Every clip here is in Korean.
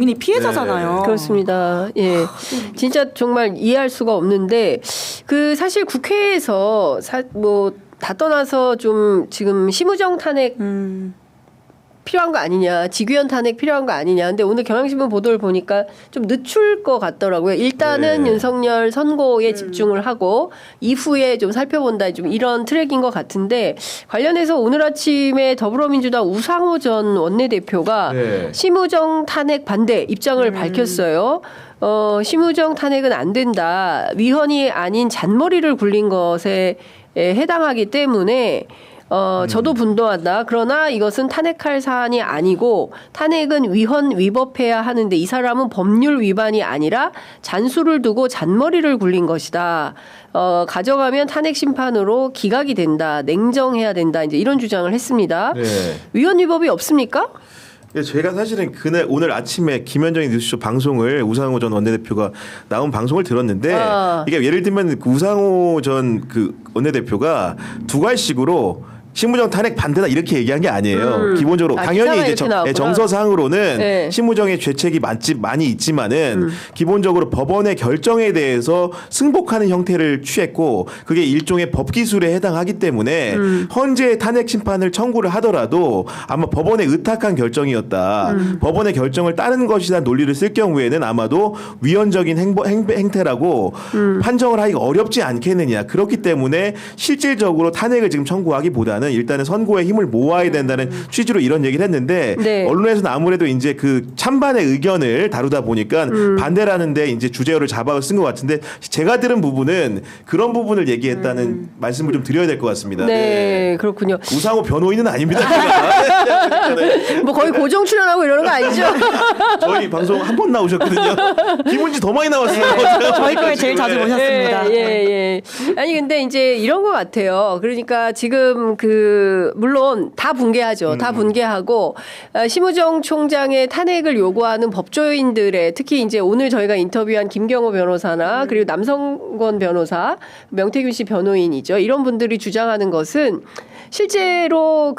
국민이 피해자잖아요. 네. 그렇습니다. 예, 진짜 정말 이해할 수가 없는데 그 사실 국회에서 뭐 다 떠나서 좀 지금 심우정 탄핵 필요한 거 아니냐, 직위원 탄핵 필요한 거 아니냐. 근데 오늘 경향신문 보도를 보니까 좀 늦출 것 같더라고요. 일단은 네. 윤석열 선고에 집중을 하고 이후에 좀 살펴본다, 좀 이런 트랙인 것 같은데, 관련해서 오늘 아침에 더불어민주당 우상호 전 원내대표가 네. 심우정 탄핵 반대 입장을 밝혔어요. 심우정 탄핵은 안 된다. 위헌이 아닌 잔머리를 굴린 것에 해당하기 때문에 저도 분노한다. 그러나 이것은 탄핵할 사안이 아니고 탄핵은 위헌 위법해야 하는데 이 사람은 법률 위반이 아니라 잔수를 두고 잔머리를 굴린 것이다. 가져가면 탄핵 심판으로 기각이 된다. 냉정해야 된다. 이제 이런 주장을 했습니다. 네. 위헌 위법이 없습니까? 제가 사실은 오늘 아침에 김현정의 뉴스쇼 방송을 우상호 전 원내대표가 나온 방송을 들었는데 이게 예를 들면 우상호 전 그 원내대표가 두괄식으로 심우정 탄핵 반대다 이렇게 얘기한 게 아니에요. 기본적으로 당연히 이제 정서상으로는 네. 심우정의 죄책이 많이 있지만은 기본적으로 법원의 결정에 대해서 승복하는 형태를 취했고 그게 일종의 법 기술에 해당하기 때문에 헌재 탄핵 심판을 청구를 하더라도 아마 법원의 의탁한 결정이었다. 법원의 결정을 따른 것이란 논리를 쓸 경우에는 아마도 위헌적인 행태라고 판정을 하기가 어렵지 않겠느냐. 그렇기 때문에 실질적으로 탄핵을 지금 청구하기보다는 일단은 선고에 힘을 모아야 된다는 취지로 이런 얘기를 했는데 네. 언론에서는 아무래도 이제 그 찬반의 의견을 다루다 보니까 반대라는데 이제 주제어를 잡아서 쓴 것 같은데 제가 들은 부분은 그런 부분을 얘기했다는 말씀을 좀 드려야 될 것 같습니다. 네, 그렇군요. 우상호 변호인은 아닙니다. 제가. 뭐 거의 고정 출연하고 이러는 거 아니죠? 저희 방송 한 번 나오셨거든요. 김은지 더 많이 나왔어요. 저희 거에 제일 자주 모셨습니다. 예. 아니 근데 이제 이런 것 같아요. 그러니까 지금 물론 다 분개하죠. 다 분개하고 심우정 총장의 탄핵을 요구하는 법조인들의 특히 이제 오늘 저희가 인터뷰한 김경호 변호사나 그리고 남성권 변호사, 명태균 씨 변호인이죠. 이런 분들이 주장하는 것은 실제로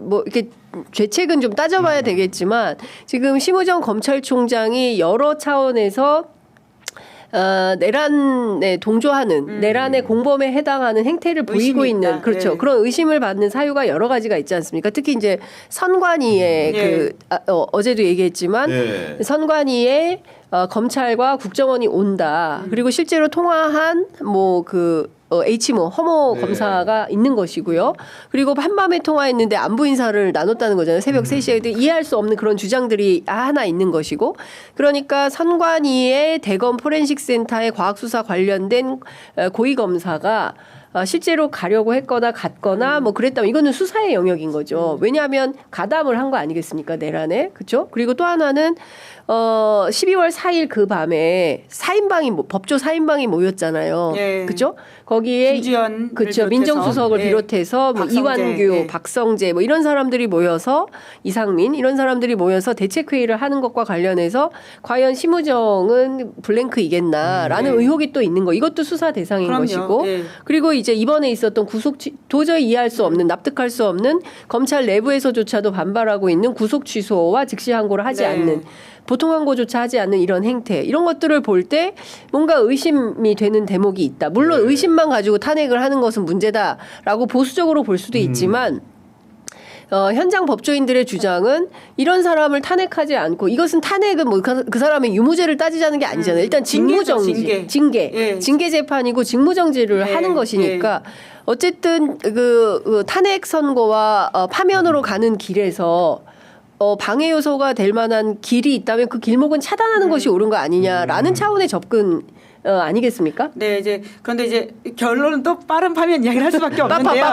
뭐 이렇게 죄책은 좀 따져봐야 되겠지만 지금 심우정 검찰총장이 여러 차원에서 내란에 동조하는 내란의 공범에 해당하는 행태를 보이고 있는 그렇죠. 네. 그런 의심을 받는 사유가 여러 가지가 있지 않습니까? 특히 이제 선관위의 어제도 얘기했지만 선관위에 검찰과 국정원이 온다. 그리고 실제로 통화한 H모 허모 검사가 있는 것이고요. 그리고 한밤에 통화했는데 안부 인사를 나눴다는 거잖아요. 새벽 3시에 이해할 수 없는 그런 주장들이 하나 있는 것이고. 그러니까 선관위의 대검 포렌식 센터의 과학수사 관련된 고위검사가 실제로 가려고 했거나 갔거나 뭐 그랬다면 이거는 수사의 영역인 거죠. 왜냐하면 가담을 한 거 아니겠습니까? 내란에. 그렇죠? 그리고 또 하나는 12월 4일 그 밤에 법조 4인방이 모였잖아요. 예. 그렇죠? 거기에 그렇죠. 민정수석을 비롯해서 뭐 이완규, 박성재 뭐 이런 사람들이 모여서 이상민 이런 사람들이 모여서 대책회의를 하는 것과 관련해서 과연 심우정은 블랭크이겠나라는 의혹이 또 있는 거. 이것도 수사 대상인 것이고 그리고 이제 이번에 있었던 도저히 이해할 수 없는 납득할 수 없는 검찰 내부에서조차도 반발하고 있는 구속 취소와 즉시 항고를 하지 않는 보통 항고조차 하지 않는 이런 행태 이런 것들을 볼 때 뭔가 의심이 되는 대목이 있다. 물론 의심만 가지고 탄핵을 하는 것은 문제다라고 보수적으로 볼 수도 있지만 현장 법조인들의 주장은 이런 사람을 탄핵하지 않고 이것은 탄핵은 뭐 그 사람의 유무죄를 따지자는 게 아니잖아요. 일단 직무정지, 징계 재판이고 직무정지를 하는 것이니까 어쨌든 그 탄핵 선고와 파면으로 가는 길에서 방해 요소가 될 만한 길이 있다면 그 길목은 차단하는 것이 옳은 거 아니냐라는 차원의 접근 아니겠습니까? 네, 그런데 이제 결론은 또 빠른 파면 이야기를 할 수밖에 없는데요.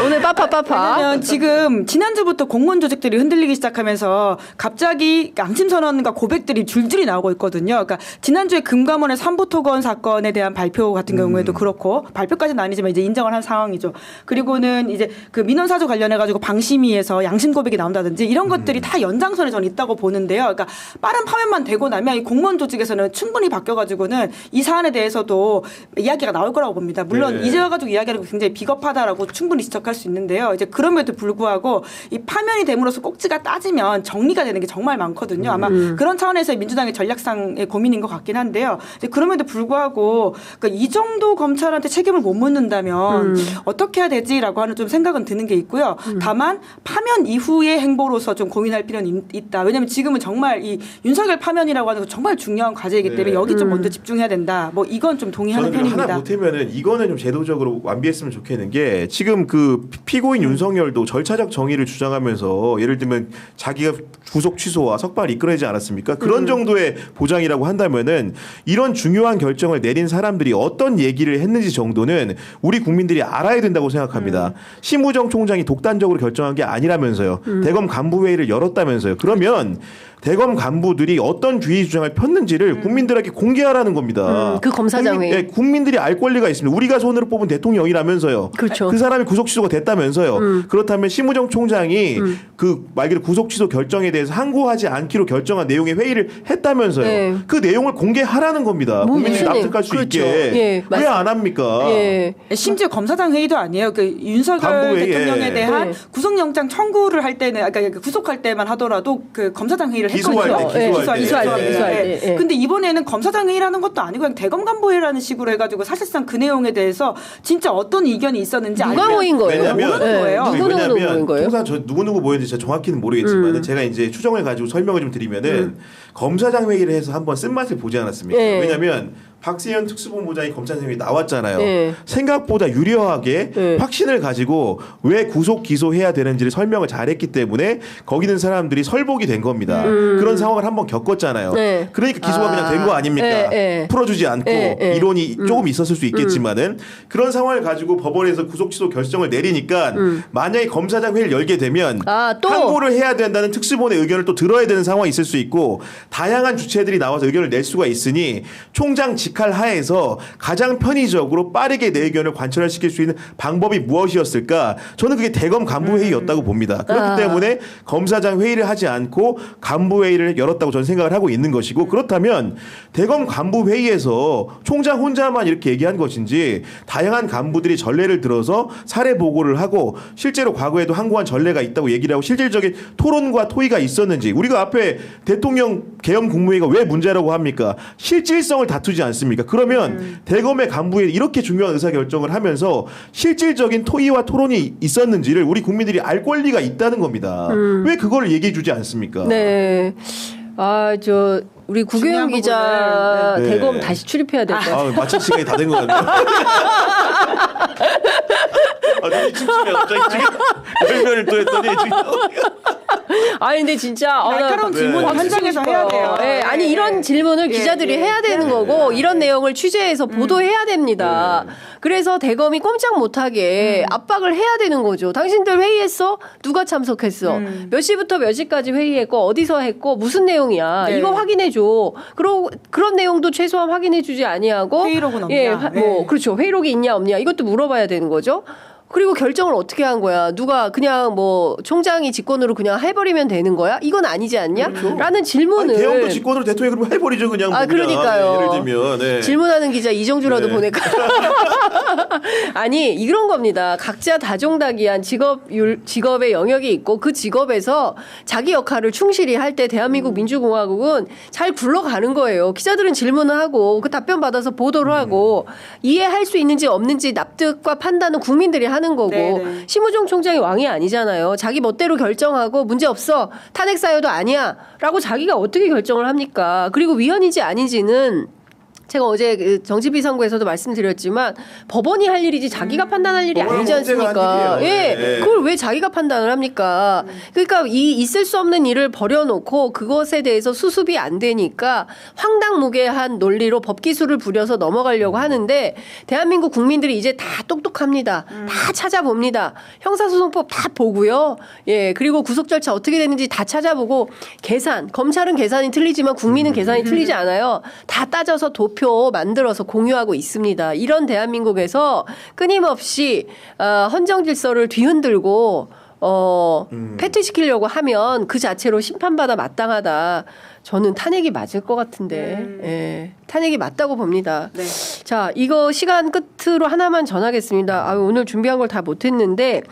오늘 빠파. 왜냐면 지금 지난주부터 공무원 조직들이 흔들리기 시작하면서 갑자기 양심 선언과 고백들이 줄줄이 나오고 있거든요. 그러니까 지난주에 금감원의 삼부토건 사건에 대한 발표 같은 경우에도 그렇고 발표까지는 아니지만 이제 인정을 한 상황이죠. 그리고는 이제 그 민원사주 관련해 가지고 방심위에서 양심 고백이 나온다든지 이런 것들이 다 연장선에 저는 있다고 보는데요. 그러니까 빠른 파면만 되고 나면 이 공무원 조직에서는 충분히 바뀌어 가지고는 이 사안에 대해서도 이야기가 나올 거라고 봅니다. 물론 네. 이제 와가지고 이야기하는 거 굉장히 비겁하다라고 충분히 지적할 수 있는데요. 이제 그럼에도 불구하고 이 파면이 됨으로써 꼭지가 따지면 정리가 되는 게 정말 많거든요. 아마 그런 차원에서 민주당의 전략상의 고민인 것 같긴 한데요. 이제 그럼에도 불구하고 그러니까 이 정도 검찰한테 책임을 못 묻는다면 어떻게 해야 되지라고 하는 좀 생각은 드는 게 있고요. 다만 파면 이후의 행보로서 좀 고민할 필요는 있다. 왜냐하면 지금은 정말 이 윤석열 파면이라고 하는 거 정말 중요한 과제이기 때문에 네. 여기 좀 먼저 집중해야 된다. 뭐 이건 좀 동의하는 저는 편입니다. 하나 보태면은 이거는 좀 제도적으로 완비했으면 좋겠는 게 지금 그 피고인 윤석열도 절차적 정의를 주장하면서 예를 들면 자기가 구속 취소와 석방을 이끌어내지 않았습니까? 그런 정도의 보장이라고 한다면은 이런 중요한 결정을 내린 사람들이 어떤 얘기를 했는지 정도는 우리 국민들이 알아야 된다고 생각합니다. 심우정 총장이 독단적으로 결정한 게 아니라면서요. 대검 간부회의를 열었다면서요. 그러면 대검 간부들이 어떤 주의 주장을 폈는지를 국민들에게 공개하라는 겁니다. 그 검사장회의. 국민들이 알 권리가 있습니다. 우리가 손으로 뽑은 대통령이라면서요. 그렇죠. 그 사람이 구속 취소가 됐다면서요. 그렇다면 심우정 총장이 그 말 그대로 구속 취소 결정에 대해서 항고하지 않기로 결정한 내용의 회의를 했다면서요. 네. 그 내용을 공개하라는 겁니다. 뭐 국민들이 무슨 납득할 수 그렇죠. 있게. 예, 왜 안 합니까? 예. 심지어 검사장 회의도 아니에요. 그 윤석열 간부회의, 대통령에 예. 대한 네. 구속영장 청구를 할 때는, 그러니까 구속할 때만 하더라도 그 검사장 회의를 기소할 했거든요. 때, 기소할 때. 기소할 때, 기소할 때. 예. 근데 이번에는 검사장 회의라는 것도 아니고 그냥 대검 간부회라는 식으로 해가지고 사실상 그 내용에 대해서 진짜 어떤 이견이 있었는지 누가 알면 모인 거예요? 왜냐면 모르는 거예요. 누구 모인 거예요? 통상 저 누구누구 모였는지 제가 정확히는 모르겠지만 제가 이제 추정을 가지고 설명을 좀 드리면은 검사장 회의를 해서 한번 쓴맛을 보지 않았습니까? 예. 왜냐면 박세현 특수본부장이 검찰총장이 나왔잖아요. 예. 생각보다 유려하게 예. 확신을 가지고 왜 구속 기소해야 되는지를 설명을 잘했기 때문에 거기 있는 사람들이 설복이 된 겁니다. 그런 상황을 한번 겪었잖아요. 네. 그러니까 기소가 그냥 된 거 아닙니까? 예, 예. 풀어주지 않고 예. 이론이 조금 있었을 수 있겠지만은 그런 상황을 가지고 법원에서 구속 취소 결정을 내리니까 만약에 검사장 회의를 열게 되면 아, 또? 항고를 해야 된다는 특수본의 의견을 또 들어야 되는 상황이 있을 수 있고 다양한 주체들이 나와서 의견을 낼 수가 있으니 총장 직할 하에서 가장 편의적으로 빠르게 내 의견을 관철시킬 수 있는 방법이 무엇이었을까? 저는 그게 대검 간부회의였다고 봅니다. 그렇기 때문에 검사장 회의를 하지 않고 간부회의를 열었다고 저는 생각을 하고 있는 것이고 그렇다면 대검 간부회의에서 총장 혼자만 이렇게 얘기한 것인지 다양한 간부들이 전례를 들어서 사례 보고를 하고 실제로 과거에도 항고한 전례가 있다고 얘기를 하고 실질적인 토론과 토의가 있었는지 우리가 앞에 대통령 계엄 국무회의가 왜 문제라고 합니까? 실질성을 다투지 않습니까? 그러면 대검의 간부에 이렇게 중요한 의사결정을 하면서 실질적인 토의와 토론이 있었는지를 우리 국민들이 알 권리가 있다는 겁니다. 왜 그걸 얘기해 주지 않습니까? 네. 아, 우리 구교영 중요한 기자 부분을, 대검 네. 다시 출입해야 될 것 같아요. 아, 마칠 시간이 다 된 것 같네요. 아, 눈이 침침해. 갑자기 지금 열변을 또 했더니 지금 아니 근데 진짜 날카로운 네. 질문을 현장에서 해야 돼요. 네, 아니 이런 질문을 기자들이 해야 되는 거고 이런 내용을 취재해서 보도해야 됩니다. 그래서 대검이 꼼짝 못하게 압박을 해야 되는 거죠. 당신들 회의했어? 누가 참석했어? 몇 시부터 몇 시까지 회의했고 어디서 했고 무슨 내용이야? 네. 이거 확인해줘. 그런 내용도 최소한 확인해주지 아니하고 회의록은 없냐? 예, 네. 그렇죠. 회의록이 있냐 없냐 이것도 물어봐야 되는 거죠. 그리고 결정을 어떻게 한 거야? 누가 그냥 뭐 총장이 직권으로 그냥 해버리면 되는 거야? 이건 아니지 않냐? 라는 질문을 대형도 직권으로 대통령이 그럼 해버리죠 그냥. 아, 뭐 그냥. 그러니까요. 네, 예를 들면 네. 질문하는 기자 이정주라도 네. 보낼까? 아니 이런 겁니다. 각자 다종다기한 직업의 영역이 있고 그 직업에서 자기 역할을 충실히 할 때 대한민국 민주공화국은 잘 굴러가는 거예요. 기자들은 질문을 하고 그 답변 받아서 보도를 하고 이해할 수 있는지 없는지 납득과 판단은 국민들이 하는 거고 네네. 심우정 총장이 왕이 아니잖아요. 자기 멋대로 결정하고 문제 없어 탄핵 사유도 아니야라고 자기가 어떻게 결정을 합니까? 그리고 위헌인지 아닌지는 제가 어제 그 정치비상구에서도 말씀드렸지만 법원이 할 일이지 자기가 판단할 일이 법원은 아니지 않습니까? 헌재가 한 일이에요. 예, 네. 그걸 왜 자기가 판단을 합니까? 그러니까 이 있을 수 없는 일을 버려놓고 그것에 대해서 수습이 안 되니까 황당무계한 논리로 법기술을 부려서 넘어가려고 하는데 대한민국 국민들이 이제 다 똑똑합니다. 다 찾아봅니다. 형사소송법 다 보고요. 예, 그리고 구속 절차 어떻게 되는지 다 찾아보고 검찰은 계산이 틀리지만 국민은 계산이 틀리지 않아요. 다 따져서 도표 만들어서 공유하고 있습니다. 이런 대한민국에서 끊임없이 헌정 질서를 뒤흔들고 패퇴시키려고 하면 그 자체로 심판받아 마땅하다. 저는 탄핵이 맞을 것 같은데 예, 탄핵이 맞다고 봅니다. 네. 자, 이거 시간 끝으로 하나만 전하겠습니다. 오늘 준비한 걸 다 못했는데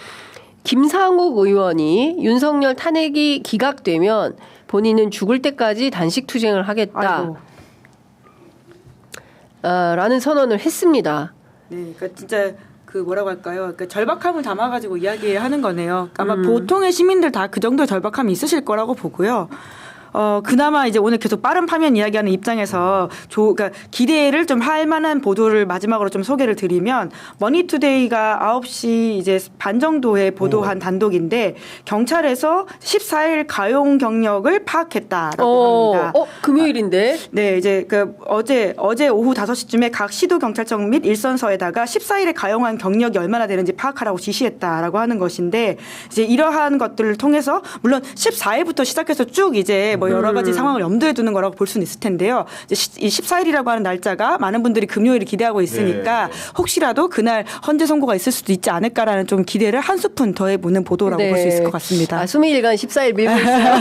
김상욱 의원이 윤석열 탄핵이 기각되면 본인은 죽을 때까지 단식 투쟁을 하겠다. 아이고. 라는 선언을 했습니다. 네, 그러니까 진짜 그 뭐라고 할까요? 그러니까 절박함을 담아가지고 이야기하는 거네요. 그러니까 아마 보통의 시민들 다 그 정도의 절박함이 있으실 거라고 보고요. 그나마 이제 오늘 계속 빠른 파면 이야기하는 입장에서 그러니까 기대를 좀 할 만한 보도를 마지막으로 좀 소개를 드리면 머니투데이가 9시 이제 반 정도에 보도한 단독인데 경찰에서 14일 가용 경력을 파악했다라고 합니다. 금요일인데? 네, 이제 그 어제 오후 5시쯤에 각 시도 경찰청 및 일선서에다가 14일에 가용한 경력이 얼마나 되는지 파악하라고 지시했다라고 하는 것인데 이제 이러한 것들을 통해서 물론 14일부터 시작해서 쭉 이제 뭐 여러 가지 상황을 염두에 두는 거라고 볼 수는 있을 텐데요. 이제 이 14일이라고 하는 날짜가 많은 분들이 금요일을 기대하고 있으니까 혹시라도 그날 헌재 선고가 있을 수도 있지 않을까라는 좀 기대를 한 스푼 더해보는 보도라고 볼 수 있을 것 같습니다. 수미일간 14일 밀고 있어요.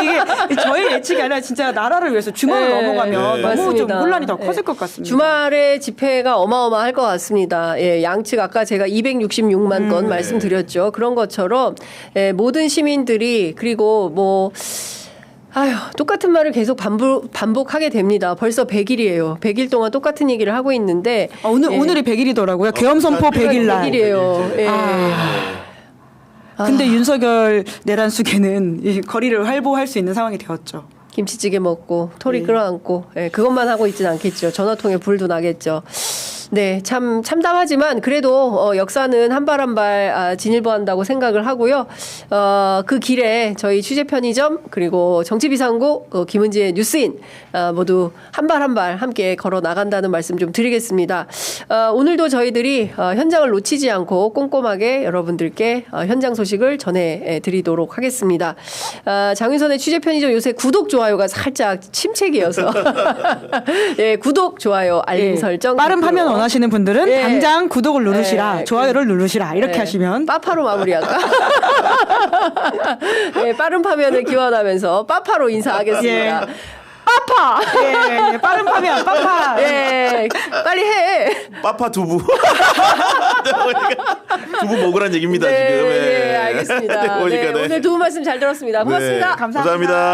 이게 저의 예측이 아니라 진짜 나라를 위해서 주말을 넘어가면 너무 좀 맞습니다. 혼란이 더 커질 것 같습니다. 주말에 집회가 어마어마할 것 같습니다. 예, 양측 아까 제가 266만 건 말씀드렸죠. 그런 것처럼 모든 시민들이 그리고 뭐 똑같은 말을 계속 반복하게 됩니다. 벌써 100일이에요. 100일 동안 똑같은 얘기를 하고 있는데 오늘이 100일이더라고요. 계엄선포 100일 날. 100일이에요. 예. 근데 윤석열 내란숙에는 이 거리를 활보할 수 있는 상황이 되었죠. 김치찌개 먹고 토리 끌어안고 그것만 하고 있진 않겠죠. 전화통에 불도 나겠죠. 네, 참 참담하지만 그래도 역사는 한 발 한 발 진일보한다고 생각을 하고요. 그 길에 저희 취재 편의점 그리고 정치비상구 김은지의 뉴스인 모두 한 발 한 발 함께 걸어 나간다는 말씀 좀 드리겠습니다. 오늘도 저희들이 현장을 놓치지 않고 꼼꼼하게 여러분들께 현장 소식을 전해드리도록 하겠습니다. 장윤선의 취재 편의점 요새 구독 좋아요가 살짝 침체기여서 네, 구독 좋아요 알림 설정 빠른 파면 원하시는 분들은 당장 구독을 누르시라, 예. 좋아요를 누르시라 이렇게 하시면 빠파로 마무리할까? 네, 빠른 파면을 기원하면서 빠파로 인사하겠습니다. 빠파! 예, 빠른 파면 빠파. 예, 빨리 해. 빠파 두부. 두부 먹으란 얘기입니다, 네, 지금. 예, 알겠습니다. 보니까, 네, 오늘 두분 말씀 잘 들었습니다. 고맙습니다. 감사합니다.